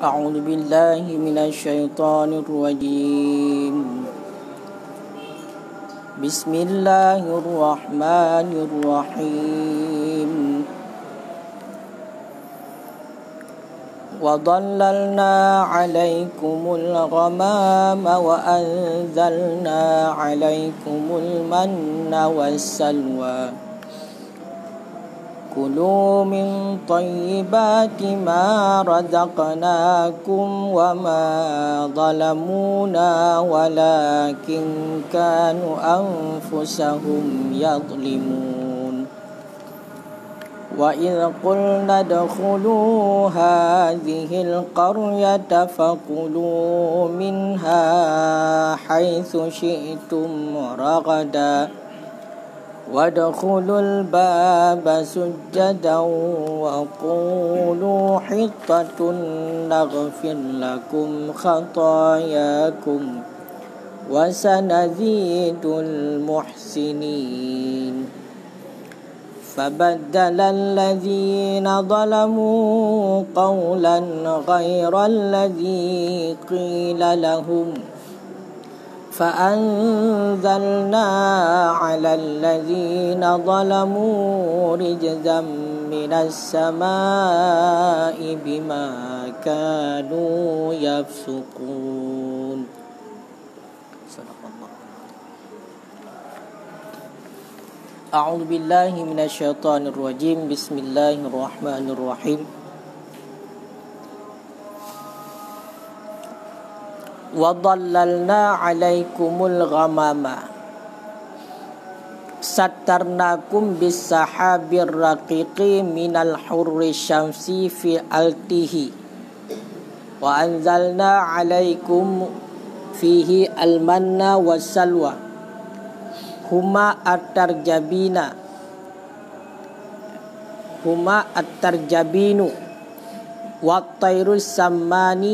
أعوذ بالله من الشيطان الرجيم بسم الله الرحمن الرحيم وظللنا عليكم الغمام وأنزلنا عليكم المن والسلوى كلوا من طيبات ما رزقناكم وما ظلمونا ولكن كانوا أنفسهم يظلمون وإذ قلنا ادخلوا هذه القرية فكلوا منها حيث شئتم رغدا وادخلوا الباب سجدا وقولوا حطة نغفر لكم خطاياكم وسنزيد المحسنين فبدل الذين ظلموا قولا غير الذي قيل لهم فأنزلنا على الذين ظلموا رجزا من السماء بما كانوا يفسقون صدق الله. أعوذ بالله من الشيطان الرجيم بسم الله الرحمن الرحيم وَظَلَّلْنَا عَلَيْكُمُ الْغَمَامَ سَتَّرْنَاكُمْ بِالسَّحَابِ الرَّقِيقِ مِنَ الْحُرِّ الشَّمْسِ فِي أَلْتِهِ وَأَنزَلْنَا عَلَيْكُمْ فِيهِ الْمَنَّ وَالسَّلْوَى هُمَا التَّرْجَبِينُ وَالطَّيْرُ السَّمَّانِ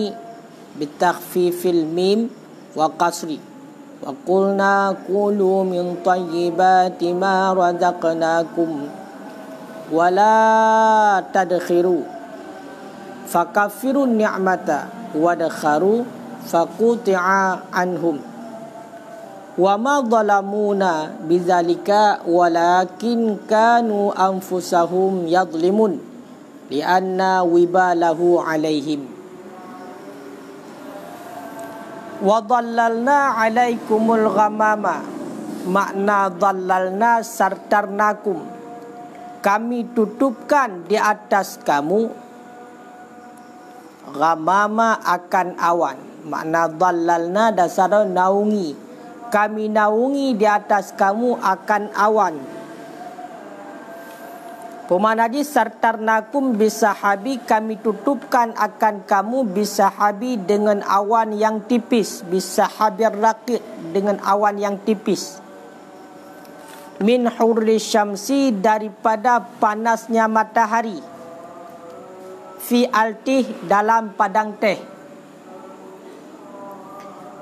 بِتَخْفِيفِ الْمِيمِ وَقَصْرِ وَقُلْنَا كُلُوا مِنْ طَيِّبَاتِ مَا رَزَقْنَاكُمْ وَلَا تَدْخِرُوا فَكَفِّرُوا النِّعْمَةَ وَادْخَرُوا فَقُطِعَ عَنْهُمْ وَمَا ظَلَمُونَا بِذَلِكَ وَلَكِنْ كَانُوا أَنفُسَهُمْ يَظْلِمُونَ لِأَنَّ وِبَالَهُ عَلَيْهِمْ وَظَلَّلْنَا عَلَيْكُمُ الْغَمَامَ makna dhallalna sartarnakum kami tutupkan di atas kamu ghamama akan awan makna dhallalna dasar naungi kami naungi di atas kamu akan awan pemanadi sartarnakum bisahabi kami tutupkan akan kamu bisahabi dengan awan yang tipis bisahabir raqid dengan awan yang tipis min hurri syamsi daripada panasnya matahari fi altih dalam padang teh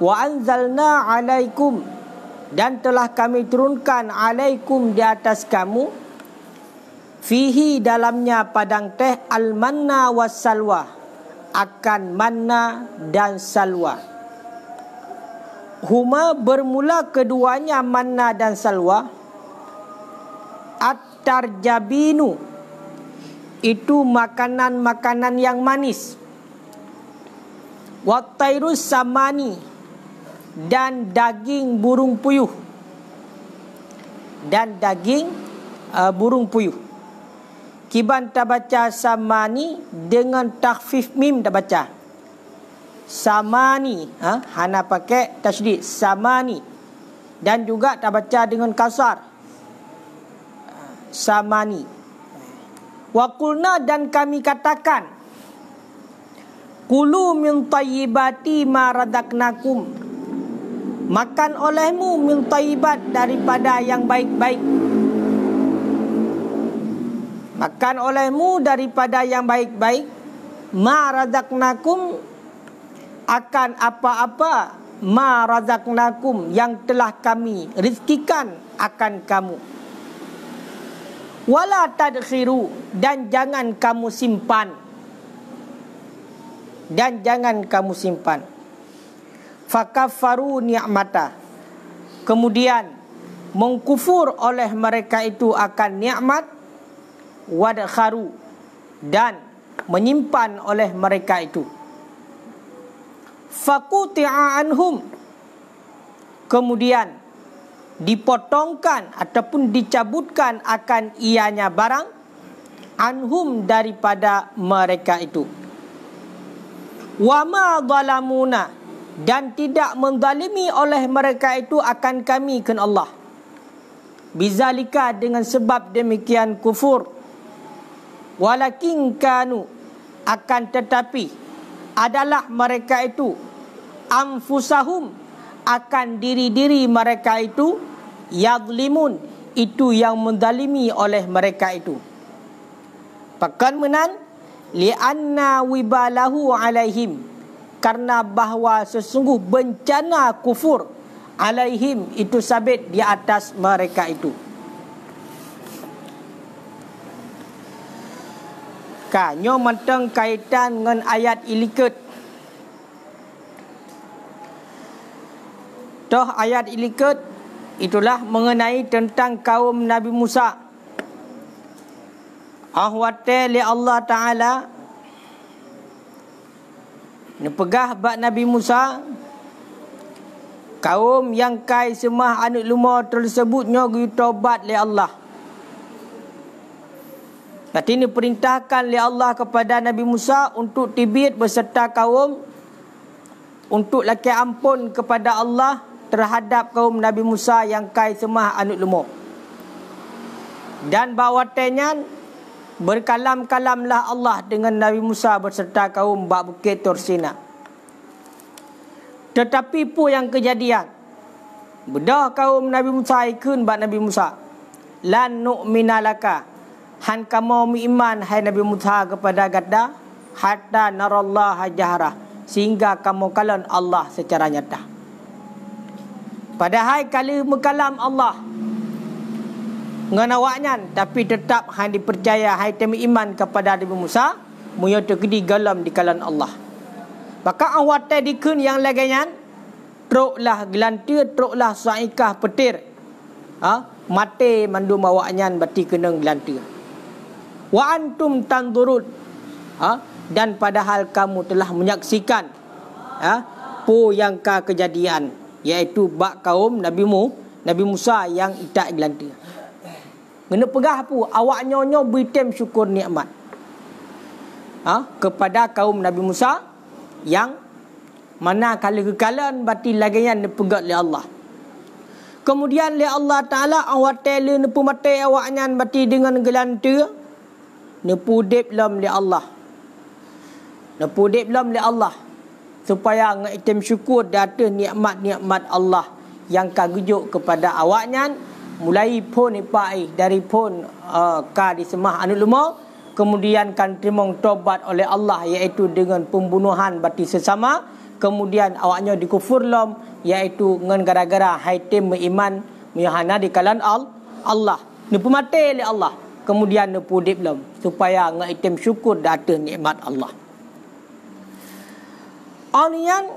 wa anzalna alaikum dan telah kami turunkan alaikum di atas kamu fihi dalamnya padang teh al-manna was-salwa akan manna dan salwa. Huma bermula keduanya manna dan salwa at-tarjabinu itu makanan-makanan yang manis. Wat-tairus samani dan daging burung puyuh. Dan daging burung puyuh. Kiban tak baca samani dengan takhfif mim tak baca. Samani, hana pakai tasydid samani. Dan juga tak baca dengan kasar. Samani. Wa qulna dan kami katakan kulu min tayyibati ma razaqnakum makan olehmu min tayyibat daripada yang baik-baik. Makan olehmu daripada yang baik-baik ma razaqnakum akan apa-apa ma razaqnakum yang telah kami rizkikan akan kamu. Wala tadkhiru dan jangan kamu simpan. dan jangan kamu simpan. Fakaffaru ni'mata, kemudian mengkufur oleh mereka itu akan nikmat, wadkharu, dan menyimpan oleh mereka itu. Faquti'a anhum, kemudian dipotongkan ataupun dicabutkan akan ianya barang, anhum, daripada mereka itu. Wa ma zalamuna, dan tidak menzalimi oleh mereka itu akan kami, kan Allah. Bizalika, dengan sebab demikian kufur. Walakin kanu, akan tetapi adalah mereka itu, anfusahum, akan diri-diri mereka itu, yadlimun, itu yang menzalimi oleh mereka itu. Pakan menan li'anna wibalahu alaihim, karena bahawa sesungguh bencana kufur alaihim itu sabit di atas mereka itu. Kanyo mentang kaitan dengan ayat ilikut. Toh ayat ilikut itulah mengenai tentang kaum Nabi Musa. Ahwate li Allah Ta'ala nepegah bak Nabi Musa, kaum yang kai semah anak lumah tersebutnya gui taubat li Allah. Berarti ini perintahkan oleh Allah kepada Nabi Musa untuk tibit beserta kaum untuk laki ampun kepada Allah terhadap kaum Nabi Musa yang kai semah anut lemuk. Dan bawatenya berkalam-kalamlah Allah dengan Nabi Musa beserta kaum bak bukit Tur Sina. Tetapi pun yang kejadian, bedah kaum Nabi Musa ikun bak Nabi Musa, lan nu'mina laka, han kamu iman hai Nabi Musa kepada gadda, hatta narallaha jahrah, sehingga kamu kalan Allah secara nyata. Padahal kali mekalam Allah nganawaknya, tapi tetap han dipercaya hai temi iman kepada Nabi Musa, muyo terkedi galam di kalan Allah. Maka awate dikun yang laganya truklah gelantir, truklah saikah petir, mate mandum awaknya bati kena gelantir. Wa antum tanzurun, dan padahal kamu telah menyaksikan pu yang ka kejadian, iaitu bak kaum Nabi Musa yang itak gelantir. Kena pegah pu awak nyonyo beritem syukur nikmat kepada kaum Nabi Musa yang mana kali kekalan bati laginya nepegat oleh Allah. Kemudian oleh Allah Ta'ala awak tele nepu mate awaknya bati dengan gelantir, nepu dep lam li Allah. Nepu dep lam li Allah supaya ngaitem syukur atas nikmat-nikmat Allah yang kagujuk kepada awaknya, mulai pun ipai dari pun ka disemah anu lemah, kemudian kan terima taubat oleh Allah iaitu dengan pembunuhan bati sesama, kemudian awaknya dikufur lam iaitu dengan gara-gara haitim beriman meyahana di kalan Allah. Nepu mate li Allah, kemudian nepu dip lam supaya ngaitem syukur atas nikmat Allah. Anian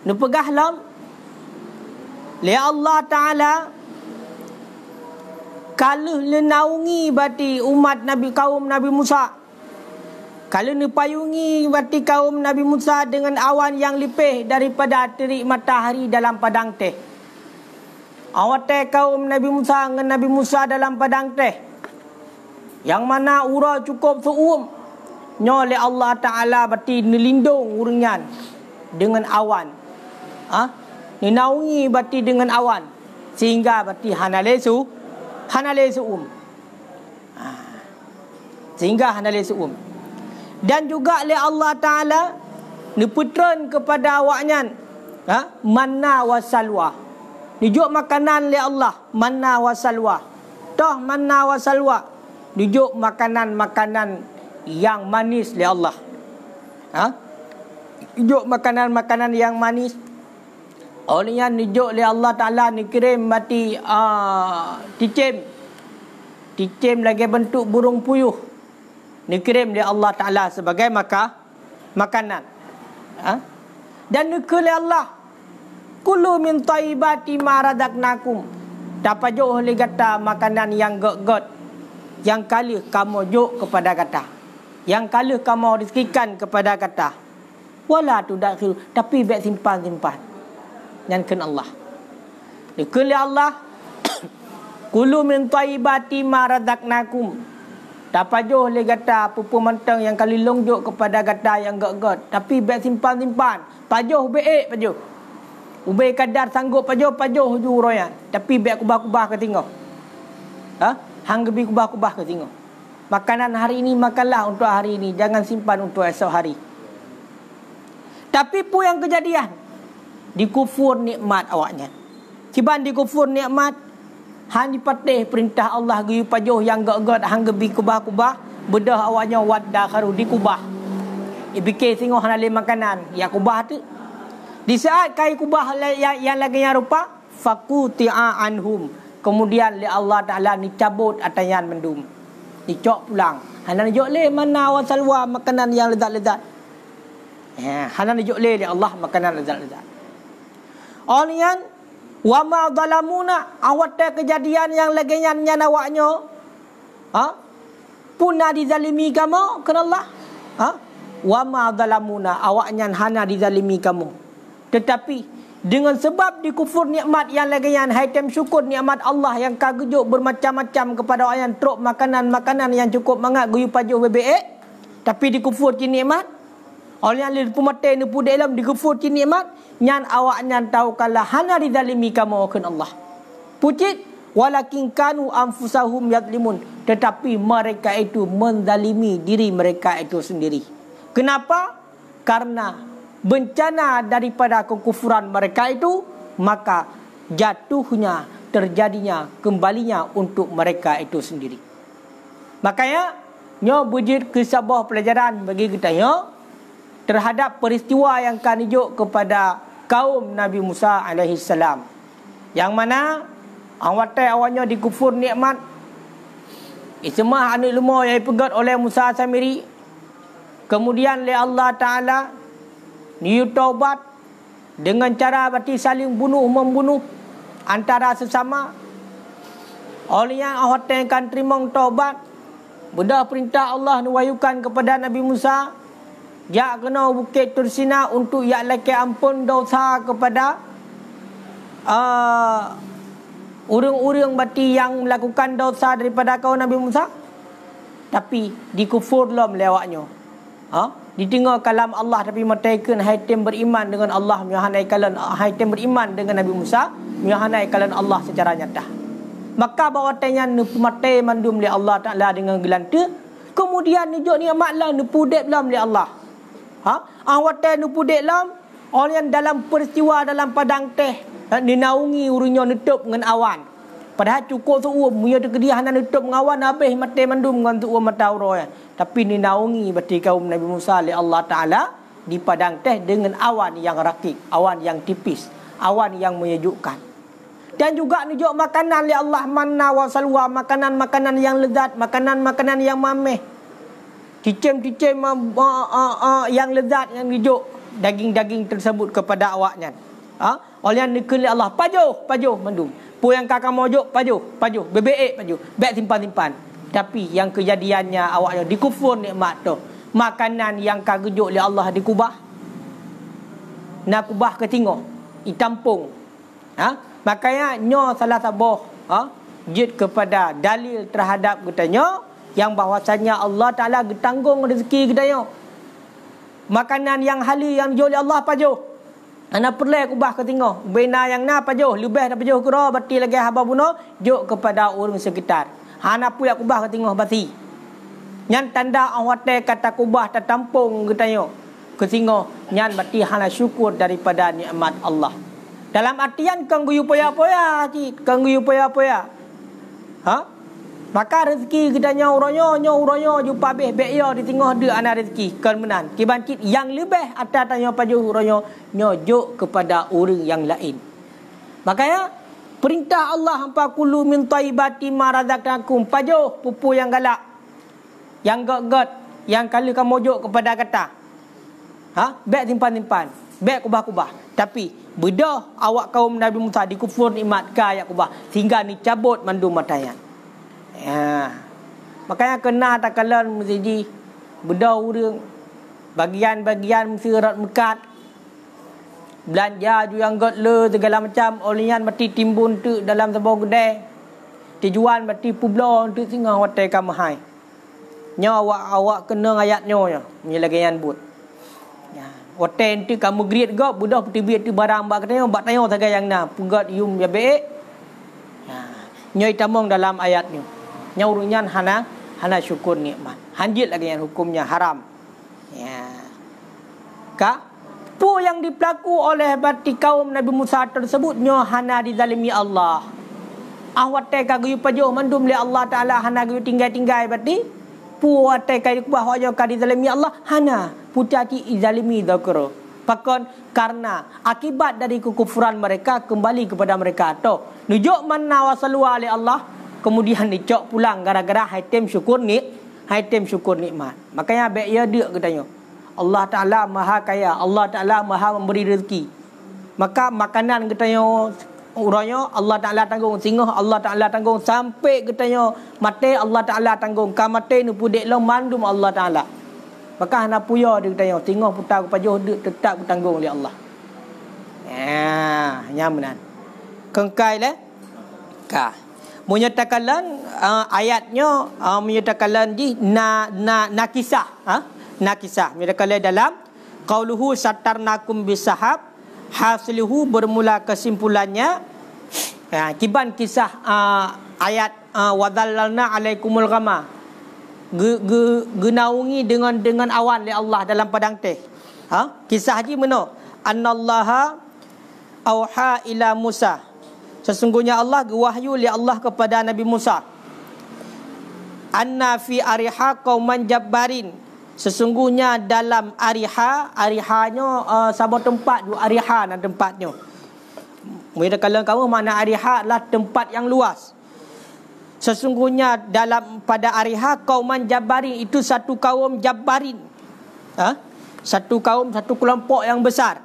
nepegah lam li Allah Ta'ala kalau lenaungi bati umat Nabi kaum Nabi Musa, kalau nepayungi bati kaum Nabi Musa dengan awan yang lipih daripada terik matahari dalam padang teh. Awate kaum Nabi Musa dengan Nabi Musa dalam padang teh, yang mana ura cukup seum nyole Allah Ta'ala bati nelindung urungan dengan awan, ninaungi bati dengan awan sehingga bati hanale suum, sehingga hanale suum. Dan juga oleh Allah Ta'ala neputran kepada awaknya manna wa salwa, dijuk makanan oleh Allah manna wa salwa. Toh manna wa salwa dijuk makanan-makanan yang manis oleh Allah. Dijuk makanan-makanan yang manis. Olehnya dijuk oleh Allah Ta'ala dikirim bati ticim lagi bentuk burung puyuh, dikirim oleh Allah Ta'ala sebagai makanan. Dan nekele Allah, kulu min thayyibati ma razaqnakum. Dapat jo oleh kata makanan yang god yang kala kamu juk kepada kata, yang kala kamu rezekikan kepada kata. Wala tudakhil, tapi baik simpan yang ken Allah. Nekele Allah, kulu min thayyibati ma razaqnakum. Dapat jo oleh kata pupu mentang yang kali longjuk kepada kata yang god, tapi baik simpan. Pajoh baik pajoh. Ubay kadar sanggup pajoh ju royan. Tapi baik kubah-kubah ke tengok. Hang gebi kubah-kubah ke tengok. Makanan hari ini makanlah untuk hari ini, jangan simpan untuk esok hari. Tapi pun yang kejadian, dikufur nikmat awaknya. Kiban dikufur nikmat, hang dipatih perintah Allah geyu pajoh yang god hang gebi kubah-kubah, bedah awaknya wadda kharu dikubah. Ibike tengok hang le makanan, ya kubah tu. Di saat kai kubah yang lagi yang rupa faquti'a anhum, kemudian li Allah Taala ni cabut atayan mendum, dicok pulang. Hanan jok le mana wa salwa, makanan yang lezat-lezat. Hanan jok le li Allah makanan lezat-lezat. Onian wa ma zalamuna, awat kejadian yang lagi yang awaknya pun dizalimi kamu kan Allah. Wa ma zalamuna, awaknya hana dizalimi kamu. Tetapi dengan sebab dikufur nikmat yang lagian, haitem syukur nikmat Allah yang kagejuk bermacam-macam kepada orang yang truk makanan-makanan yang cukup mangat guyu pajuh bebek, tapi dikufur ci nikmat. Orang yang lepu mate ni pu dalam dikufur ci nikmat, nyan awak nyan tahu kala hana dizalimi kamu akan Allah. Pucit walakin kanu anfusahum yadlimun, tetapi mereka itu menzalimi diri mereka itu sendiri. Kenapa? Karena bencana daripada kekufuran mereka itu, maka jatuhnya, terjadinya, kembalinya untuk mereka itu sendiri. Makanya nyo bujur ke sebuah pelajaran bagi kita nyo terhadap peristiwa yang kanijuk kepada kaum Nabi Musa alaihi salam, yang mana awaknya dikufur nikmat. Semua anak lemah yang dipegat oleh Musa Samiri, kemudian oleh Allah Ta'ala ni taubat dengan cara berarti saling membunuh antara sesama. Oleh yang awak akan terima taubat, bedah perintah Allah nuwayukan kepada Nabi Musa, ya kena bukit Tursina untuk ya laki ampun dosa kepada orang-orang berarti yang melakukan dosa daripada kaum Nabi Musa. Tapi dikufur lam lewatnya. Didengar kalam Allah, tapi mereka haitem beriman dengan Allah, menyohanai kalan haitem beriman dengan Nabi Musa, menyohanai kalan Allah secara nyata. Maka bawatanya nupu mate mandum li Allah Taala dengan gelanta, kemudian nujuk nikmat lah nupu dek lam li Allah. Awate nupu dek lam orang yang dalam peristiwa dalam padang teh dinaungi urunya nutup dengan awan. Padahal cukup suum punya kediah nak nutup dengan awan habis mate mandum dengan tu mata uro. Tapi dinaungi berarti kaum Nabi Musa oleh Allah Ta'ala di padang teh dengan awan yang rakik, awan yang tipis, awan yang menyejukkan. Dan juga nunjuk makanan oleh Allah, manna wa salwa, makanan-makanan yang lezat, makanan-makanan yang mameh, cicim-cicim yang lezat yang nunjuk daging-daging tersebut kepada awaknya. Oleh yang nikeli Allah, pajuh mendum. Pu yang kakak mojok pajuh, bebek pajuh, baik simpan-simpan. Tapi yang kejadiannya awaknya dikufur nikmat tu. Makanan yang kagejuk oleh Allah dikubah. Nak kubah ke tengok, ditampung. Makanya nyo salah sabuh jid kepada dalil terhadap katanya yang bahwasanya Allah Taala getanggung rezeki katanya. Makanan yang halal yang dijual oleh Allah pajuh. Ana perlu kubah ke tengok. Bina yang na pajuh, lebih dah pajuh kira berarti lagi haba bunuh juk kepada orang sekitar. Hana pu yak kubah ke tengok basi. Nyan tanda awate kata kubah tertampung katanya. Ke tengok nyan berarti hana syukur daripada nikmat Allah. Dalam artian kang guyu poya-poya cik, kang guyu poya-poya. Maka rezeki katanya uronyo jumpa beh ya di tengah dia ana rezeki kan menan. Kibancit yang lebih atas tanya pajuh uronyo nyojuk kepada orang yang lain. Makanya perintah Allah hampa kulu min thayyibati ma razaqnakum, pajuh pupu yang galak, yang god, yang kali kamu mojok kepada kata. Beg simpan-simpan, beg kubah-kubah. Tapi bedah awak kaum Nabi Musa dikufur nikmat ke ayat kubah sehingga ni cabut mandu matayat. Makanya kena takalan mesti bedah urang bagian-bagian mesti erat mekat. Belanja ju yang got le segala macam olian mati timbun tu dalam sebuah kedai. Dijual mati publo tu singa hotel kamahai. Nya awak kena ayatnya nya menyelagayan but. Ya, hotel tu kamu great go budak putih tu barang bak katanya bak tanya saga yang na pugat yum ya baik. Ya, nya itamong dalam ayatnya. Nya urunyan hana syukur nikmat. Hanjit lagi yang hukumnya haram. Ya. Pu yang dipelaku oleh bati kaum Nabi Musa tersebut nyo hana dizalimi Allah. Awate kagayu pajo mandum li Allah Taala hana gayu tinggai-tinggai bati. Pu wate kay kubah wajo ka dizalimi Allah hana putati izalimi dzakro. Pakon karena akibat dari kekufuran mereka kembali kepada mereka to. Nujuk manna wasalu ali Allah kemudian dicok pulang gara-gara haitem syukur nikmat. Makanya baik ya dia katanya. Allah Ta'ala maha kaya, Allah Ta'ala maha memberi rezeki. Maka makanan katanya uranya Allah Ta'ala tanggung, singoh Allah Ta'ala tanggung, sampai katanya mati Allah Ta'ala tanggung, ka mati ni pudek long mandum Allah Ta'ala. Maka hana puya dia katanya singoh putar pajuh dia tetap bertanggung oleh Allah. Nyamanan kengkai le ka menyatakan ayatnya menyatakan di nakisah nakisah menyatakan dalam qauluhu satarnakum bisahab hasiluhu bermula kesimpulannya kiban kisah ayat wadallalna alaikumul ghama genaungi dengan awan oleh Allah dalam padang teh. Kisah haji meno annallaha auha ila Musa, sesungguhnya Allah gewahyu oleh Allah kepada Nabi Musa, anna fi ariha qauman jabbarin, sesungguhnya dalam arihanya sabar tempat du ariha dan tempatnya. Mereka kalau kamu mana ariha adalah tempat yang luas. Sesungguhnya pada ariha kauman jabbarin, itu satu kaum jabbarin. Satu kaum, satu kelompok yang besar.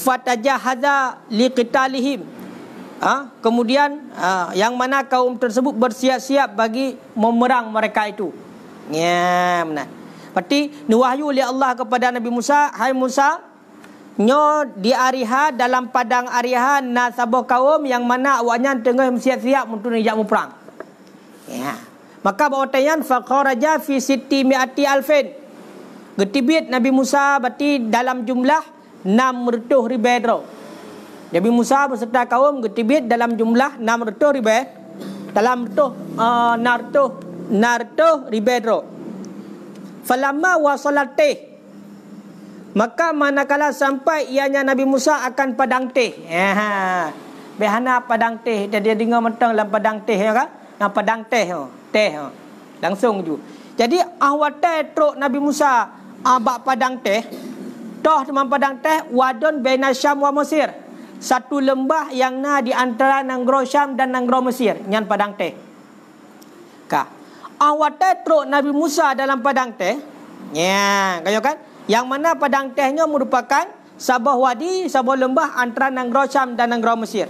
Fatajahaza liqitalihim. Kemudian yang mana kaum tersebut bersiap-siap bagi memerang mereka itu. Ya, benar. Berarti wahyu oleh Allah kepada Nabi Musa, hai Musa, nyo di ariha dalam padang ariha nasabah kaum yang mana awaknya tengah siap-siap untuk nak perang. Ya. Maka bawatayan faqaraja fi sitti mi'ati alfin. Getibit Nabi Musa berarti dalam jumlah 600,000. Nabi Musa beserta kaum getibit dalam jumlah 600,000. Dalam tu 600,000. Falamma wasalatih, maka manakala sampai ianya Nabi Musa akan padang teh. Behana padang teh, dia dengar mentang dalam padang teh ya kan? Nah padang teh langsung ju. Jadi awate truk Nabi Musa bak padang teh. Toh teman padang teh wadon baina Syam wa Mesir. Satu lembah yang di antara negara Syam dan negara Mesir, nyan padang teh. Awate truk Nabi Musa dalam padang teh. Ya, kayo kan? Yang mana padang tehnya merupakan sabah wadi, sabah lembah antara negara Syam dan negara Mesir.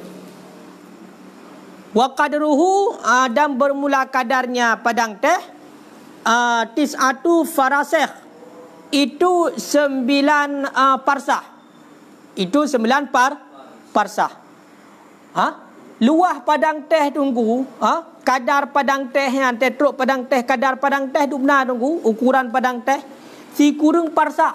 Wa qadruhu, dan bermula kadarnya padang teh tis'atu farasih, itu 9 parsah. Itu 9 parsah. Luah padang teh tunggu, kadar padang teh yang tetruk padang teh, kadar padang teh tu benar tunggu, ukuran padang teh si kurung parsah.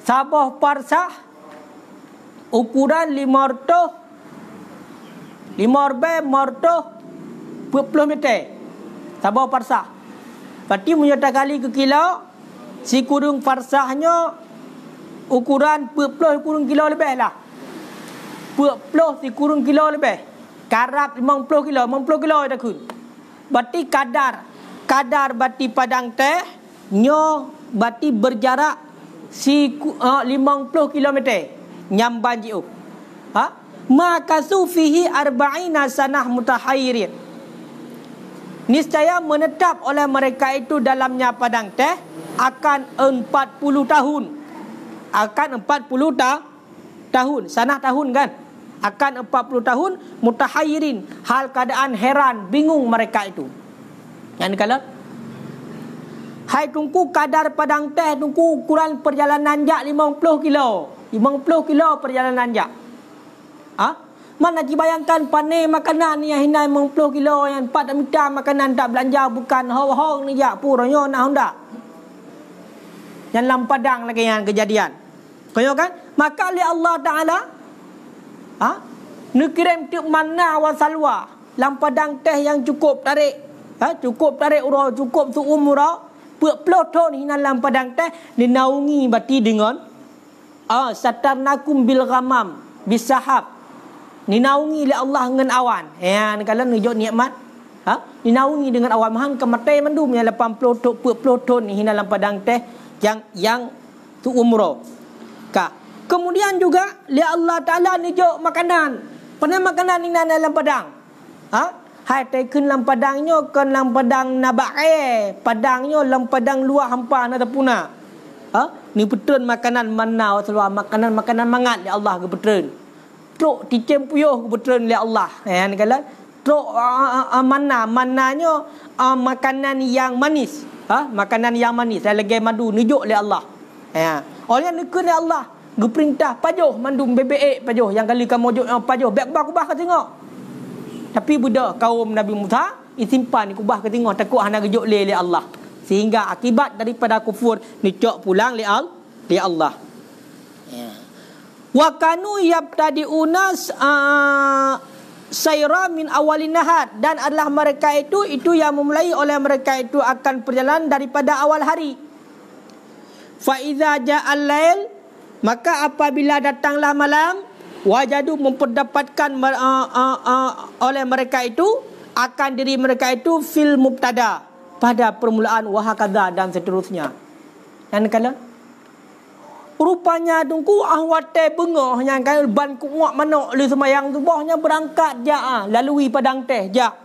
Sabah parsah ukuran 500 20 meter. Sabah parsah. Berarti menyata kali ke kilo, si kurung parsahnya ukuran 40 kurung kilo lebih lah. 40 si kurung kilo lebih. Karab 50 kilo dah kun. Berarti kadar berarti padang teh nyo berarti berjarak si 50 kilometer nyamban jiu. Maka sufihi arba'ina sanah mutahayyirin. niscaya menetap oleh mereka itu dalamnya padang teh akan 40 tahun. Akan 40 tahun. Sanah tahun kan? Akan 40 tahun mutahayyirin, hal keadaan heran, bingung mereka itu. Yang kalau hai tungku kadar padang teh tungku ukuran perjalanan jak 50 kilo. 50 kilo perjalanan jak. Mana dibayangkan pane makanan yang hina 50 kilo yang 4 meter makanan tak belanja bukan hong ni jak puronyo nak honda. Yang dalam padang lagi yang kejadian. Kau kan? Maka oleh Allah Taala nukirim tiup mana wa salwa dalam padang teh yang cukup tarik. Cukup tarik urau, cukup suum urau. Pelotong hina dalam padang teh dinaungi bati dengan satarnakum bil ghamam bisahab. Dinaungi oleh Allah dengan awan. Kalau nujuk nikmat, dinaungi dengan awan. Mahang kematai mandum yang 80 pelotong hina dalam padang teh yang tu umroh. Kemudian juga li Allah Taala nujuk makanan. Pernah makanan ni dalam padang. Hai taken dalam padangnya ke dalam padang nabae. Padangnya dalam padang luar hampa na tapuna. Ni betul makanan mana seluar makanan mangat li Allah ke betul. Truk dicem puyuh ke betul li Allah. Ni kala truk mananya makanan yang manis. Makanan yang manis dan lagi madu nujuk li Allah. Oleh nekun li Allah geperintah pajuh mandum bebek pajuh yang kali kamu juk pajuh bek kubah ke tengok. Tapi budak kaum Nabi Musa isimpan ni kubah ke tengok takut hana gejuk li Allah. Sehingga akibat daripada kufur nicok pulang li Allah. Wa kanu yabtadi'una sayra min awalin nahar, dan adalah mereka itu yang memulai oleh mereka itu akan perjalanan daripada awal hari. Fa iza ja'al lail, maka apabila datanglah malam, wajadu memperdapatkan oleh mereka itu akan diri mereka itu fil mubtada, pada permulaan wahakadha dan seterusnya. Dan kalau rupanya tungku ahwate bengah yang kan ban kuat manok le semayang subuhnya berangkat ja lalui padang teh ja.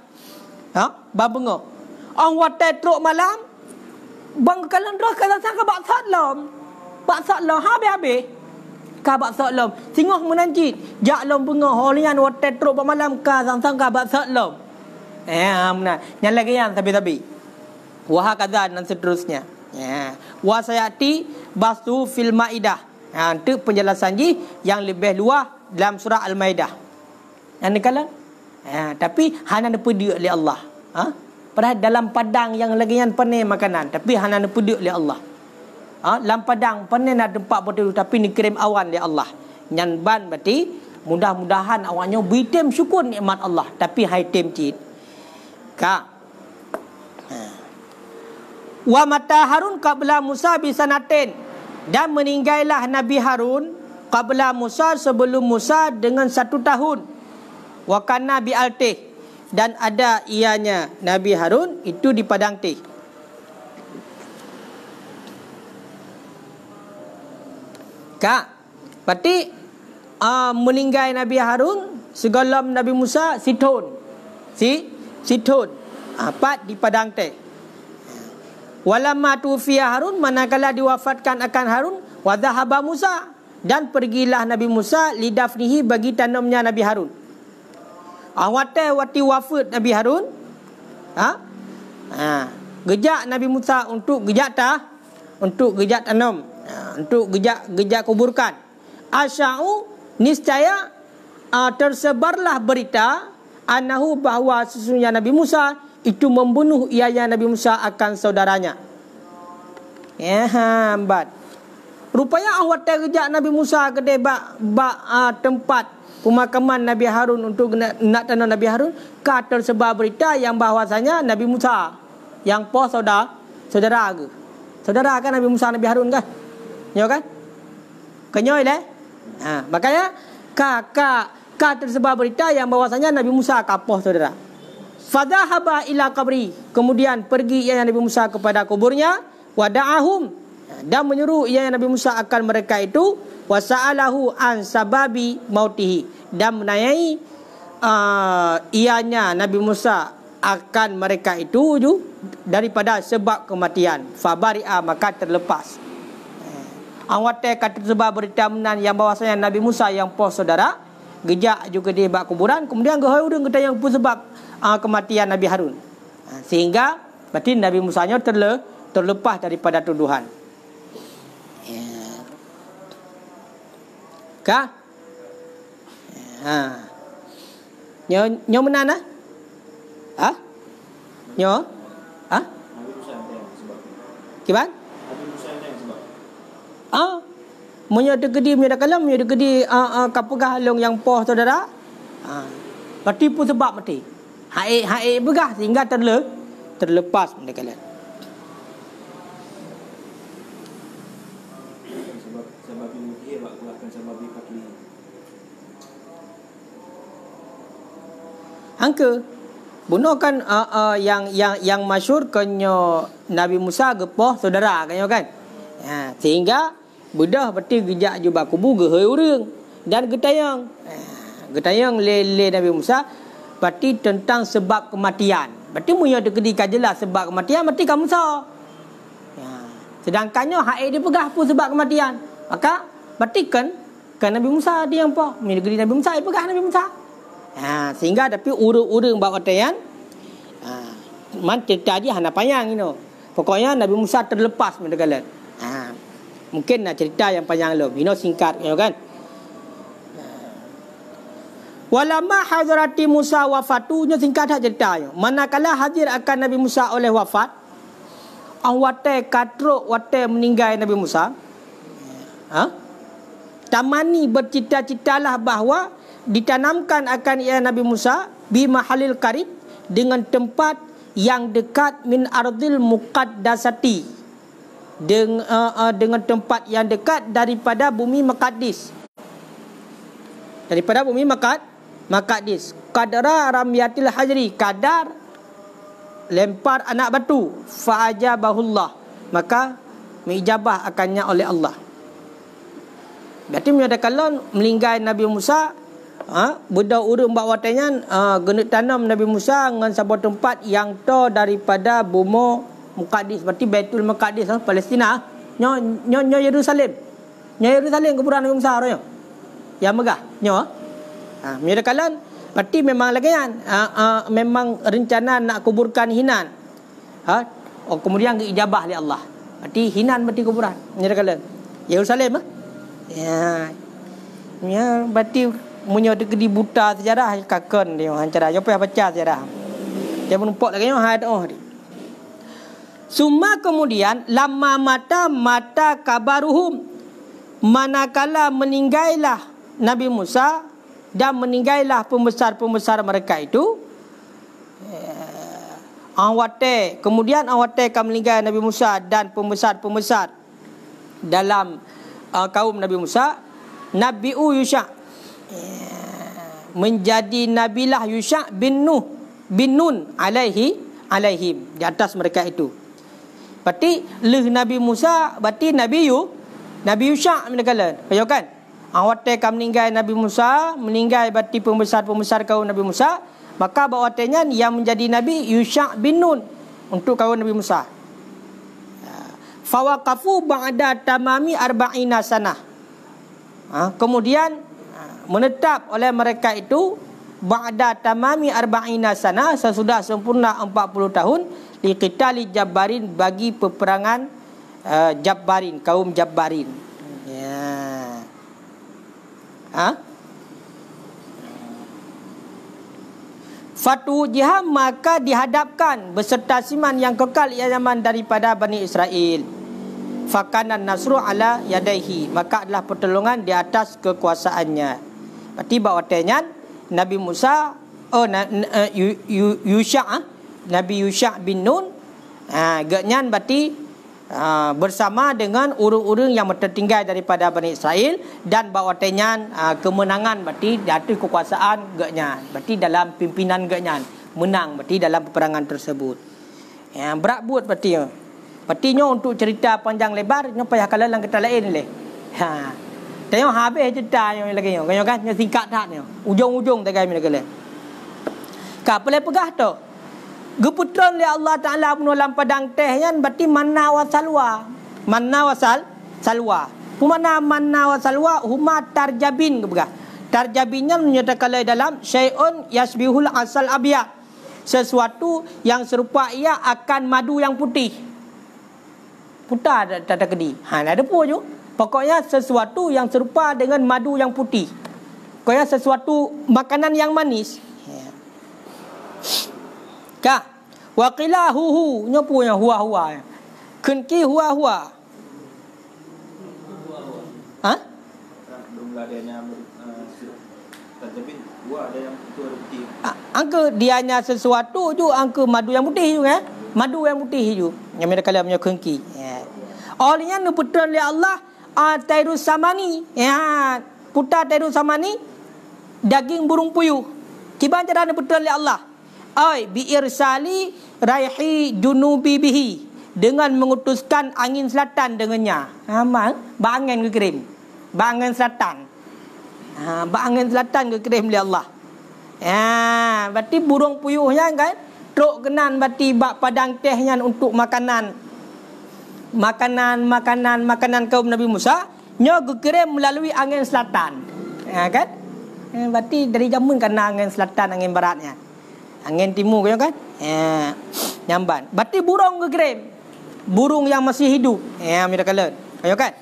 Ba bengah. Ahwate truk malam bang kalan dah kala saka bak salam. Bak salam habis-habis. Ka bak salam. Singoh menanjit ja lom bengah holian wate truk malam ka sang ka bak salam. Benar. Yang lagi yang tapi. Wahakadha dan seterusnya. Wa sayati basu fil maidah. Itu penjelasan yang lebih luas dalam surah Al-Maidah. Yang ni kala tapi hana nepedi oleh Allah. Padahal dalam padang yang lagi yang panen makanan, tapi hana nepedi oleh Allah. Dalam padang panen ada tempat berteduh, tapi ni kirim awan oleh Allah. Nyan ban berarti mudah-mudahan awaknya bitem syukur nikmat Allah, tapi hai tem cit. Wa mata Harun qabla Musa bisanatin, dan meninggallah Nabi Harun qabla Musa, sebelum Musa dengan 1 tahun. Wa kana bi altih, dan ada ianya Nabi Harun itu di padang teh. Berarti meninggal Nabi Harun segalam Nabi Musa situn. Situn. Empat di padang teh. Walamma tufiya Harun, manakala diwafatkan akan Harun, wa dhahaba Musa, dan pergilah Nabi Musa lidafnihi, bagi tanamnya Nabi Harun. Wati wafat Nabi Harun. Gejak Nabi Musa untuk gejak untuk gejak tanam, untuk gejak kuburkan. Asya'u, niscaya tersebarlah berita anahu, bahawa sesungguhnya Nabi Musa itu membunuh ianya Nabi Musa akan saudaranya. Hambat. Rupanya awak terjak Nabi Musa ke tempat pemakaman Nabi Harun untuk nak tanam Nabi Harun, tersebar berita yang bahawasanya Nabi Musa yang saudara ke? Saudara kan Nabi Musa Nabi Harun kan? Ya kan? Kenyoy leh. Makanya tersebar berita yang bahawasanya Nabi Musa kapoh saudara. Fadhahaba ila qabri, kemudian pergi ia Nabi Musa kepada kuburnya, wada'ahum, dan menyeru ia Nabi Musa akan mereka itu, wasa'alahu an sababi mautihi, dan menanyai ianya Nabi Musa akan mereka itu daripada sebab kematian. Fabari'a, maka terlepas. Awate kata sebab berita menan yang bahwasanya Nabi Musa yang pos saudara gejak juga di bak kuburan, kemudian gehoi urang kata yang pun sebab kematian Nabi Harun. Sehingga berarti Nabi Musa nya terlepas daripada tuduhan. Kah? Nyo menan ah? Ha? Nyo? Ha? Kiban? Munyo degedi munyo dak kalam munyo degedi kapegah long yang poh saudara. Berarti pun sebab mati. Haik begah sehingga terlepas mereka lihat. Sebab ini akan sebab fakir. Angka bunuh kan yang masyhur kenyo Nabi Musa gepoh saudara kan. Sehingga bedah berarti gejak jubah kubu gehoi urang dan getayang. Getayang le Nabi Musa berarti tentang sebab kematian. Berarti munyo dikedikan jelas sebab kematian berarti kamu Musa. Sedangkannya hak dia pegah pun sebab kematian. Maka berarti kan Nabi Musa dia yang apa? Munyo dikedi Nabi Musa pegah Nabi Musa. Sehingga tapi urang-urang bawa tayan man cerita dia hana panjang ino. Pokoknya Nabi Musa terlepas mendegalan. Mungkin nak cerita yang panjang lo. Ino singkat kan. Walama hadrati Musa wafatunya singkat ceritanya. Manakala hadir akan Nabi Musa oleh wafat, awate katruk wate meninggal Nabi Musa. Tamani bercita-citalah bahawa ditanamkan akan ia Nabi Musa bi mahalil qarib dengan tempat yang dekat min ardil muqaddasati. Dengan tempat yang dekat daripada bumi Maqdis. Daripada bumi Maqdis. Qadra ramyatil hajri, kadar lempar anak batu. Fa ajabahullah, maka mengijabah akannya oleh Allah. Berarti menyatakan meninggal Nabi Musa, budak urang bak watanya gena tanam Nabi Musa dengan sebuah tempat yang to daripada bumi Maqdis, berarti Baitul Maqdis Palestina. Nyo Yerusalem. Nyo Yerusalem kuburan Nabi Musa orangnya. Yang megah nyo. Menyatakan berarti memang lagi kan memang rencana nak kuburkan Hinan. Kemudian diijabah oleh Allah. Berarti Hinan berarti kuburan. Menyatakan Yerusalem ya berarti munyo di buta sejarah kakon dia hancara apa yang baca sejarah. Dia menumpak lagi nyo Summa kemudian lama mata kabaruhum, manakala meninggallah Nabi Musa dan meninggallah pembesar-pembesar mereka itu, kemudian awate akan meninggal Nabi Musa dan pembesar-pembesar dalam kaum Nabi Musa, Nabi Yusha menjadi nabilah Yusha bin Nun alaihim di atas mereka itu. Berarti Nabi Musa berarti Nabi Yusha meninggal. Kaya kan? Awate kam meninggal Nabi Musa, meninggal berarti pembesar-pembesar kaum Nabi Musa, maka bawatenya yang menjadi Nabi Yusha bin Nun untuk kaum Nabi Musa. Fawaqafu ba'da tamami arba'ina sanah. Kemudian menetap oleh mereka itu ba'da tamami arba'ina sanah, sesudah sempurna 40 tahun liqitali Jabbarin, bagi peperangan Jabbarin, kaum Jabbarin. Fatu jiham, maka dihadapkan beserta siman yang kekal ia zaman daripada Bani Israel. Fakanan nasru ala yadaihi, maka adalah pertolongan di atas kekuasaannya. Berarti bawatenya Nabi Musa Nabi Yusha bin Nun genyan berarti bersama dengan urang-urang yang tertinggal daripada Bani Israel, dan bawatenya kemenangan berarti di atas kekuasaan genyan, berarti dalam pimpinan genyan menang berarti dalam peperangan tersebut. Berat buat berarti Patinya untuk cerita panjang lebar nyo payah kala lang kita lain le. Tengok habis cerita yang lagi nyo. Kanyo kan nyo singkat dah nyo. Ujung-ujung tegai mi kala. Ka pele pegah tu. Geputran oleh Allah Ta'ala pun dalam padang teh yan, berarti manna wa salwa. Manna wa salwa. Pemana manna wa salwa huma tarjabin ke begah. Tarjabinnya menyatakan dalam syai'un yasbihul asal abiyat. Sesuatu yang serupa ia akan madu yang putih. Putar tak kedi. Ada pun je. Pokoknya sesuatu yang serupa dengan madu yang putih. Pokoknya sesuatu makanan yang manis. Kah? Wa qila hu nyopo yang huwa. Kunki huwa. Ha? Belum ada yang terjebin huwa ada yang itu ada putih. Angka dianya sesuatu ju angka madu yang putih juga. Madu yang putih ju. Yang mereka kala punya kunki. Olehnya nu putra oleh Allah tairus samani. Putar tairus samani daging burung puyuh. Kiban cara nu putra oleh Allah. Bi irsali raihi junubi bihi, dengan mengutuskan angin selatan dengannya. Angin ke kirim. Angin selatan. Angin selatan ke kirim oleh Allah. Berarti burung puyuhnya kan truk kenan berarti bak padang tehnya untuk makanan kaum Nabi Musa nya dikirim melalui angin selatan. Kan? Berarti dari jamun kena angin selatan, angin baratnya. Angin timur kan? Nyamban. Berarti burung kekirim. Burung yang masih hidup. Miraculous. Ayo kan?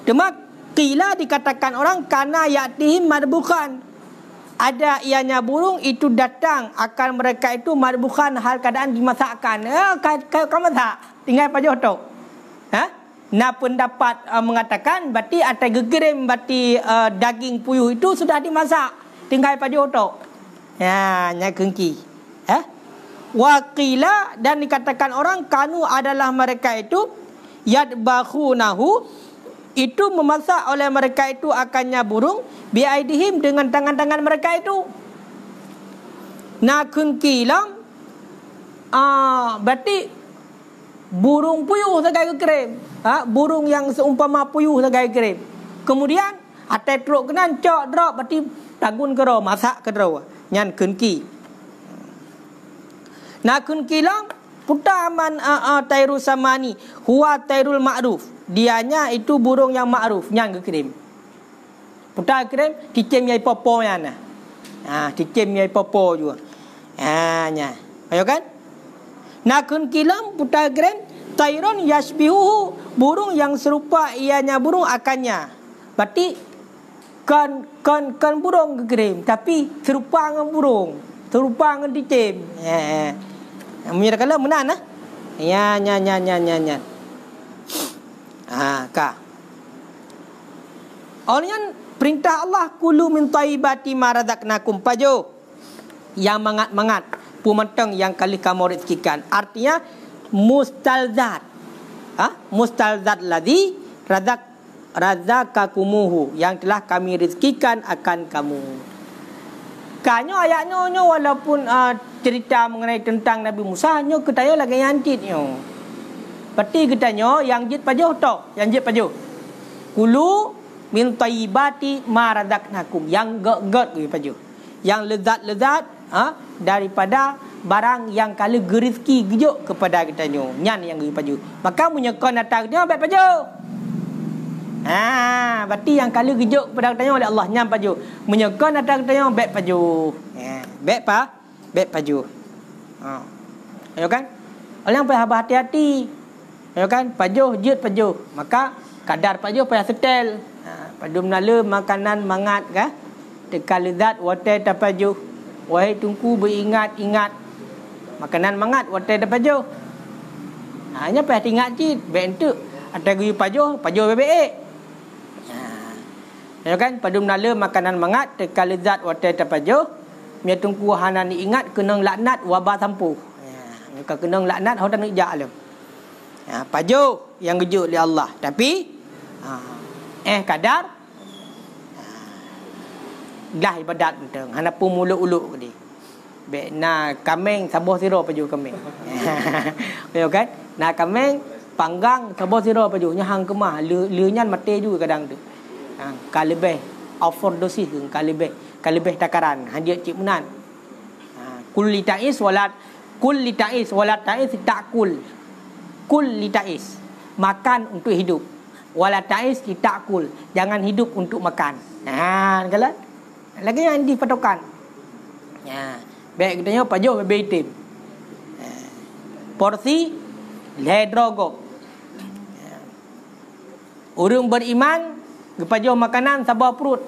Demak qila dikatakan orang kana ya'tihim madbukan. Ada ianya burung itu datang akan mereka itu madbukan hal keadaan dimasakkan. Kau masak tinggal pajoh tu. Nah pendapat mengatakan berarti ada gegirim berarti daging puyuh itu sudah dimasak tinggal pajoh tu. Nya kengki. Waqila dan dikatakan orang kanu adalah mereka itu yadbakhunahu itu memasak oleh mereka itu akannya burung biaidihim dengan tangan-tangan mereka itu. Nakun kilam berarti burung puyuh sebagai kirim. Burung yang seumpama puyuh sebagai kirim. Kemudian atai truk kenan cok drop berarti tagun kero masak ke draw. Nyan kunki. Nakun kilam putaman tairul samani huwa tairul ma'ruf. Dianya itu burung yang ma'ruf nyang kirim. Putar kirim dicem yai popo yana. Dicem yai popo juga. Nya. Ayo kan? Nakun kilam putar kirim tairun yasbihu burung yang serupa ianya burung akannya. Berarti kan burung kirim tapi serupa dengan burung. Serupa dengan dicem. Mira menan lah. Nya. Kah. Olehnya perintah Allah kulu min thayyibati ma razaqnakum pajo. Yang mangat-mangat pumenteng yang kali kamu rezekikan. Artinya mustalzat. Mustalzat ladzi razaqakumuhu yang telah kami rezekikan akan kamu. Kanyo ayatnya walaupun cerita mengenai tentang Nabi Musa nyo ketanya lagi yang jit nyo. Berarti ketanya yang jit pajoh tok, yang jit pajoh. Kulu min thayyibati ma razaqnakum yang gak pajoh. Yang lezat-lezat daripada barang yang kala gerizki gejuk kepada kita nyo. Nyan yang pajoh. Maka menyekon datang dia baik pajoh. Berarti yang kala gejuk kepada kita oleh Allah nyam pajoh. Menyekon datang kita baik pajoh. Baik pajoh. Ayo kan? Orang payah berhati-hati. Ayo kan? Pajoh jut pajoh. Maka kadar pajoh payah setel. Padu menala makanan mangat kah? Tekal lezat watai tapajoh. Wahai tungku beringat-ingat. Makanan mangat watai tapajoh. Hanya payah tinggal cit. Baik entuk. Ada gui pajoh bebek. Ya kan padu menala makanan mangat tekal lezat watai tapajoh. Mia tungku hana ni ingat kena laknat wabah sampu. Maka kena laknat hau tak nak jak lu. Pajoh yang gejuk oleh Allah. Tapi kadar dah ibadat enteng. Hana pun muluk-uluk ke dia. Baik na kameng saboh siro pajoh kameng. Ya kan? Na kameng panggang saboh siro pajoh nyahang kemah leunya mate juga kadang tu. Kalibeh overdosis kalibeh takaran hadiah cik menan. Kulli ta'is walat Kul li ta'is wala ta'is ta'kul. Kul li ta'is, makan untuk hidup. Wala ta'is li ta'kul, jangan hidup untuk makan. Kalau lagi yang dipatokan. Baik katanya pajuh bebetim. Porsi ledrogo. Orang beriman gepajuh makanan sabah perut.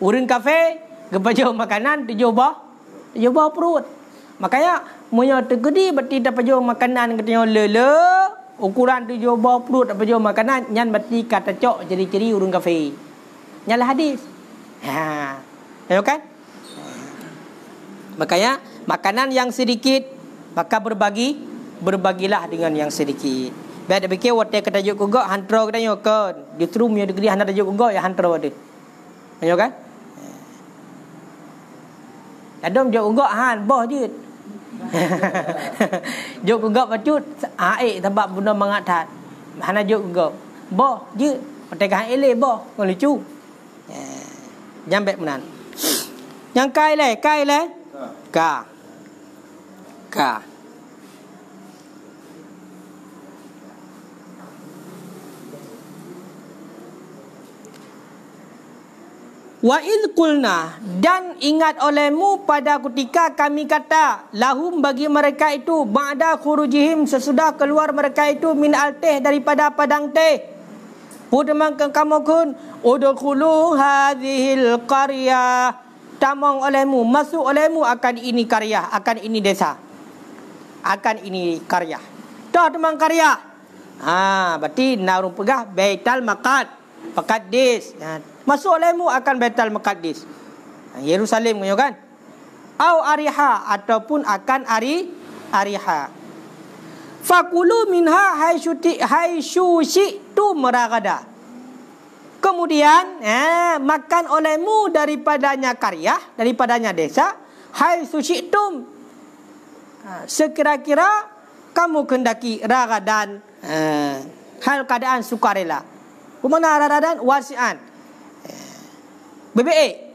Orang kafir gepajuh makanan tujuh bawah perut. Makanya munyo tegedi berarti dapat jual makanan katanya lele ukuran tujuh bawah perut dapat jual makanan nyan berarti kata cok ciri-ciri orang kafir. Nyalah hadis. Tahu kan? Makanya makanan yang sedikit maka berbagilah dengan yang sedikit. Baik dah fikir wate kata juk gogok hantro katanya ke justru munyo tegedi hana juk gogok ya hantro ada. Tahu kan? Adom juk gogok han boh je. Jok gugap bacut aik sebab benda mengatat. Hana jok gugap. Boh je. Pakai ele boh. Kau lucu. Jambek menan. Yang kai le. Ka. Wa idh qulna, dan ingat olehmu pada ketika kami kata lahum bagi mereka itu ba'da khurujihim sesudah keluar mereka itu min al-tih daripada padang teh. Pudemang kamu kun udkhulu hadhil qaryah, tamang olehmu masuk olehmu akan ini qaryah, akan ini desa, akan ini qaryah. Dah temang qaryah. Berarti narung pegah Baitul Maqdis. Masuk olehmu akan Baitul Maqdis, Yerusalem kan? Au Ariha, ataupun akan Ariha. Fakulu minha haitsu syi'tum ragada. Kemudian makan olehmu daripadanya qaryah, daripadanya desa, haitsu syi'tum, sekira-kira kamu kendaki, ragadan hal keadaan sukarela. Bermakna ragadan wasi'an, BBA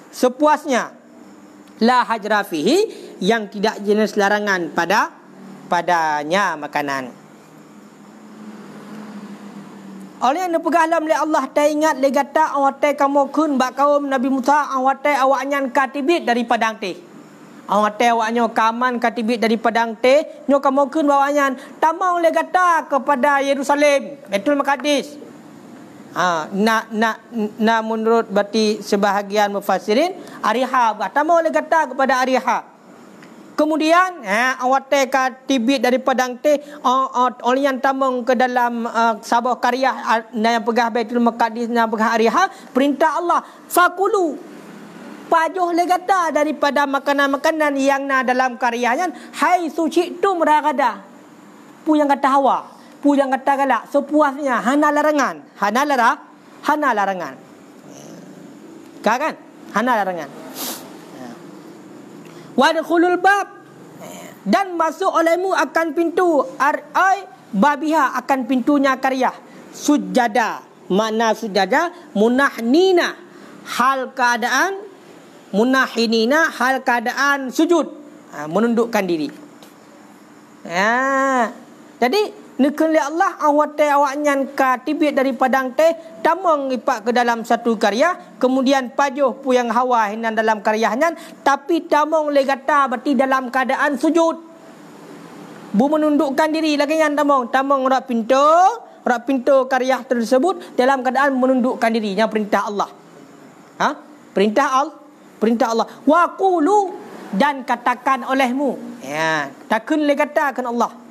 sepuasnya, la hajra fihi, yang tidak jenis larangan padanya makanan. Oleh yang dipegah alam oleh Allah, tak ingat legata awate kamu kun bak kaum Nabi Musa, awate awaknya katibit dari padang teh. Awate awaknya kaman katibit dari padang teh, nyo kamu kun bawanya tamang legata kepada Yerusalem, Baitul Maqdis. Menurut berarti sebahagian mufassirin Ariha, tamang legata kepada Ariha. Kemudian awate katibit dari padang teh oleh yang tamang ke dalam sabah karya yang pegah Baitul Maqdis yang pegah Ariha, perintah Allah fakulu, pajuh legata daripada makanan-makanan yang dalam karyanya, hai sucitum ragada, pu yang kata hawa, pu yang kata galak, sepuasnya, hana larangan, hana larangan, kan? Hana larangan. Wadkhulul bab, dan masuk olehmu akan pintu babiha, akan pintunya karyah, sujada, makna sujada munahnina, hal keadaan munahinina, hal keadaan sujud, menundukkan diri. Jadi nekun li Allah awate awaknya katibit dari padang teh tamang ipak ke dalam satu karya, kemudian pajuh pu yang hawa hinan dalam karyanya, tapi tamang legata berarti dalam keadaan sujud, bu menundukkan diri lagi yang tamang rak pintu karya tersebut dalam keadaan menundukkan diri, yang perintah Allah. Perintah Allah. Wa qulu, dan katakan olehmu, takun legatakan Allah.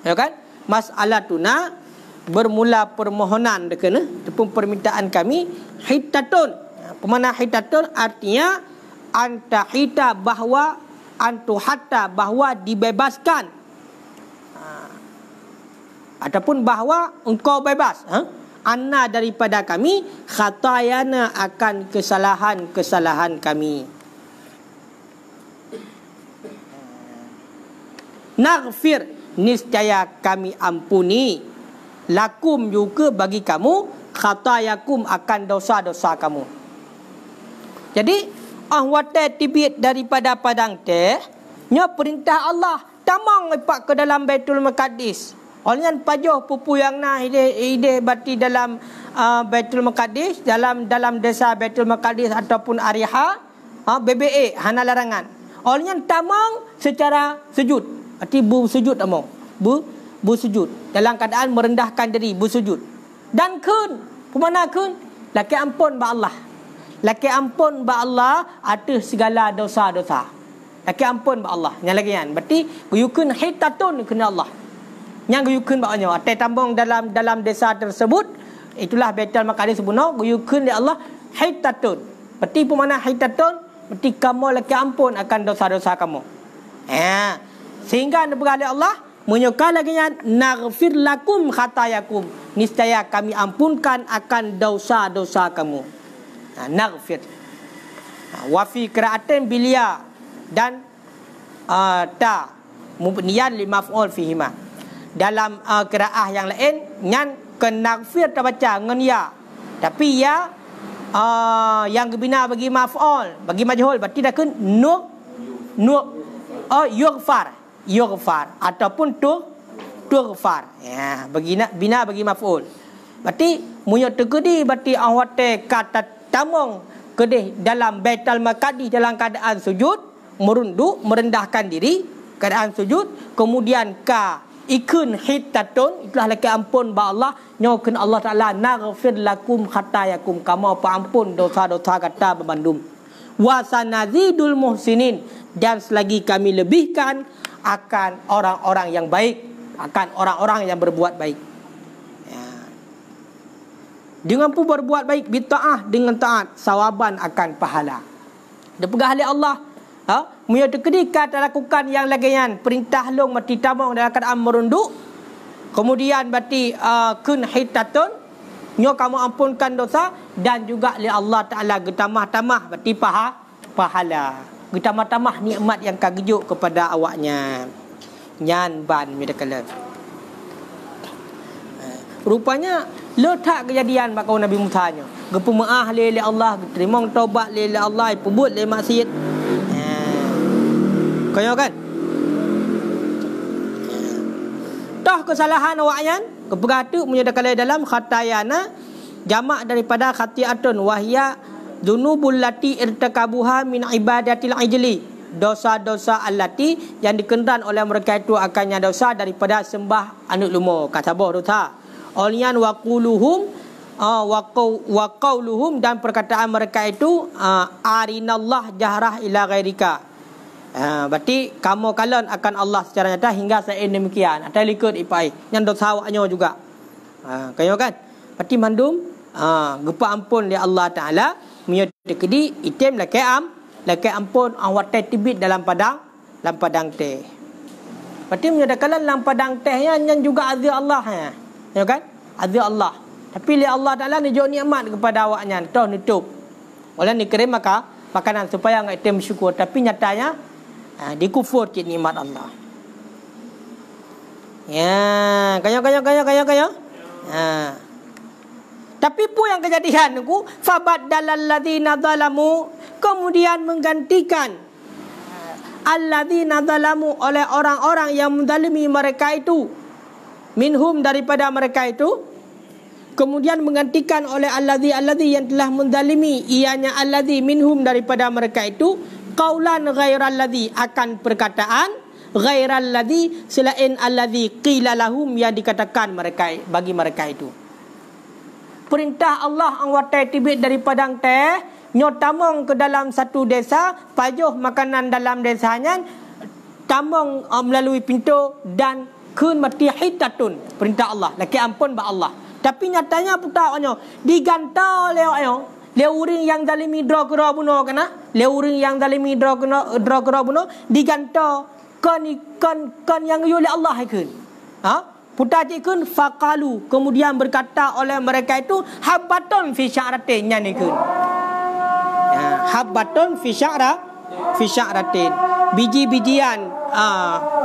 Ya kan? Mas'alatuna, bermula permohonan dekena tepung permintaan kami, hitatun. Pemana hitatun artinya antahita, bahwa antuhatta, bahwa dibebaskan, ataupun bahwa engkau bebas, anna daripada kami, khatayana akan kesalahan kami. Naghfir, niscaya kami ampuni, lakum juga bagi kamu, khatayakum akan dosa-dosa kamu. Jadi watai tibit daripada padang teh, nya perintah Allah tamang ipak ke dalam Baitul Maqdis. Oleh pajoh pupu yang na ide bati dalam Baitul Maqdis, dalam desa Baitul Maqdis ataupun Ariha, BBA hana larangan. Oleh tamang secara sujud. Arti bersujud tamang. Bersujud dalam keadaan merendahkan diri, bersujud. Dan kun, pemana kun? Laki ampun ba Allah. Laki ampun ba Allah atas segala dosa-dosa. Laki ampun ba Allah. Yang lagi kan. Berarti guyukun hitatun kena Allah. Yang guyukun ba Allah. Atai tambang dalam desa tersebut, itulah Baitul Maqdis sebenar, guyukun di Allah hitatun. Berarti pemana hitatun? Berarti kamu laki ampun akan dosa-dosa kamu. Sehingga berkali Allah menyukai lagi naghfir lakum khatayakum, niscaya kami ampunkan akan dosa-dosa kamu. Naghfir. Wa fi qira'atin bilia dan ta mubniyan li maf'ul fihima. Dalam qiraah yang lain nyan ke naghfir terbaca ngan ya. Tapi ya yang gebina bagi maf'ul, bagi majhul, berarti dah kun yughfar ataupun tughfar. Ya, bina bagi maf'ul. Berarti munyo tegedi berarti awate kata tamong kedih dalam Baitul Maqdis dalam keadaan sujud, merunduk, merendahkan diri, keadaan sujud, kemudian ka ikun hitatun, itulah laki ampun ba Allah, nyokeun Allah Taala naghfir lakum khatayakum, kamu apa ampun dosa-dosa kata berbandum. Wa sanazidul muhsinin, dan selagi kami lebihkan akan orang-orang yang baik, akan orang-orang yang berbuat baik. Dengan pun berbuat baik bita'ah, dengan taat sawaban akan pahala. Dia pegah oleh Allah. Muya terkedika lakukan yang lagian perintah long mati tamang dalam keadaan merunduk. Kemudian berarti kun hitatun, nyo kamu ampunkan dosa, dan juga oleh Allah Taala getamah-tamah berarti pahala. Getamah-tamah nikmat yang kagejuk kepada awaknya. Nyan ban midakala. Rupanya letak kejadian mak Nabi Musa nya. Gepu maah le Allah, terima taubat le Allah, pebut le maksiat. Kaya kan? Toh kesalahan awaknya kepegatu menyatakan dalam khatayana jamak daripada khati'atun wahya dzunubul lati irtakabuha min ibadatil ajli, dosa-dosa allati yang dikendan oleh mereka itu akannya dosa daripada sembah anak lumo, kata dosa. Olian waquluhum waqauluhum, dan perkataan mereka itu arinallah jahrah ila ghairika. Berarti kamu kalian akan Allah secara nyata hingga saat demikian. Ada likut ipai yang dosa awaknya juga. Kaya kan? Berarti mandum gepa ampun dia Allah Taala menyedekedi item laki ampun awak teh tibit dalam padang teh. Berarti menyedekkan dalam padang teh yang juga azza Allah ya kan? Azza Allah. Tapi li Allah Taala ni jo nikmat kepada awaknya, toh nutup. Oleh ni kirim maka makanan supaya ngai tem syukur, tapi nyatanya dikufur cik nikmat Allah. Ya, kaya. Tapi pun yang kejadian aku fabaddalal ladzina zalamu, kemudian menggantikan alladzina zalamu oleh orang-orang yang menzalimi mereka itu, minhum daripada mereka itu, kemudian menggantikan oleh alladzi yang telah menzalimi, ianya alladzi minhum daripada mereka itu, qaulan ghairal ladzi, akan perkataan ghairal ladzi selain alladzi qila lahum, yang dikatakan mereka bagi mereka itu. Perintah Allah angwatai tibit dari padang teh, nyotamong ke dalam satu desa, pajuh makanan dalam desanya, tamong melalui pintu dan kun mati hitatun, perintah Allah, laki ampun ba Allah. Tapi nyatanya putaknya digantau leo le uring yang zalimi dro kera bunuh kana, le uring yang zalimi dro kera bunuh digantau kan yang oleh Allah ikun. Putar ikun faqalu, kemudian berkata oleh mereka itu habbatun fi sya'ratin nyan ikun. Habbatun fi sya'ratin, biji-bijian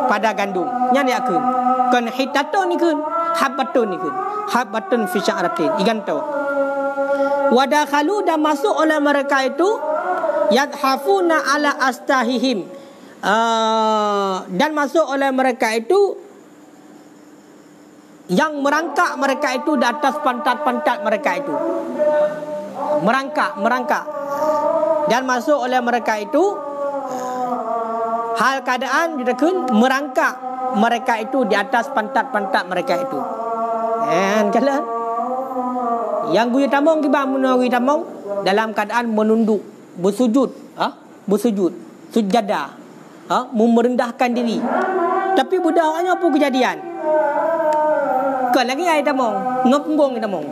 pada gandum nyan ikun. Kan hitatun ikun, habbatun ikun. Habbatun fi sya'ratin igantau. Wadakhalu, dan masuk oleh mereka itu yadhafuna ala astahihim, dan masuk oleh mereka itu yang merangkak mereka itu di atas pantat-pantat mereka itu. Merangkak. Dan masuk oleh mereka itu hal keadaan didekun merangkak mereka itu di atas pantat-pantat mereka itu. Dan kalian yang guyur tamong tiba menunggu tamong dalam keadaan menunduk, bersujud, sujada, merendahkan diri. Tapi budak awaknya apa kejadian? Ke lagi ai tamong, ngepunggung tamong.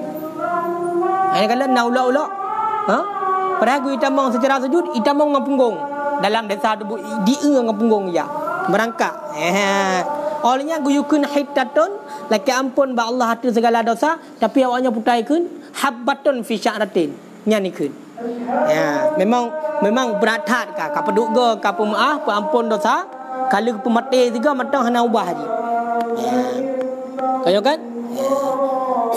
Ai kalau naula-ula, padahal guyur tamong secara sujud, itamong ngepunggung. Dalam desa tu dia ngepunggung ya, merangkak. Olehnya guyukun hittatun, laki ampun ba Allah hati segala dosa, tapi awaknya putaikun habbatun fi sya'ratin. Nyanyikan. Ya, memang berat hat ka peduga ka pemaaf ampun dosa, kalau pemati juga matang hana ubah haji. Ya. Kayo kan?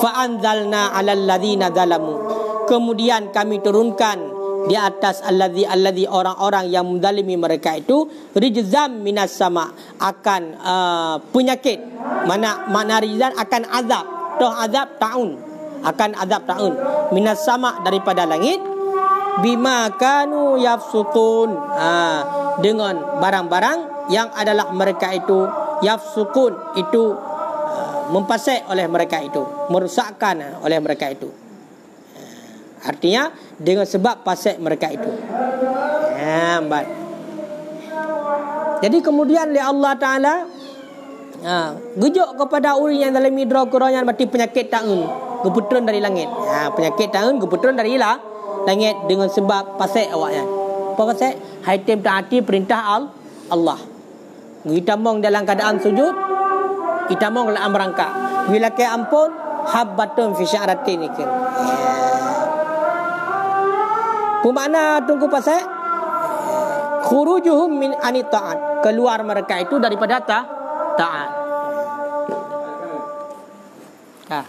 Fa anzalna 'alal ladzina zalamu. Kemudian kami turunkan di atas alladzi orang-orang yang menzalimi mereka itu rijzam minas sama, akan penyakit. Mana rijzan akan azab, azab taun, akan azab taun minas sama daripada langit, bima kanu yafsukun, dengan barang-barang yang adalah mereka itu yafsukun itu mempasek oleh mereka itu, merusakkan oleh mereka itu. Artinya dengan sebab pasek mereka itu. Baik. Jadi kemudian oleh Allah Ta'ala gejuk kepada orang yang dalam midra keronyan mati penyakit taun geputrun dari langit. Penyakit taun geputrun dari langit dengan sebab pasek awaknya. Apa pasek? Haitim taati perintah Allah. Kita mong dalam keadaan sujud, kita mong dalam merangkak. Bila ke ampun habbatun fi sya'ratin ikan. Bermakna tunggu pasal khurujuhum min anit ta'at, keluar mereka itu daripada taat. Ha.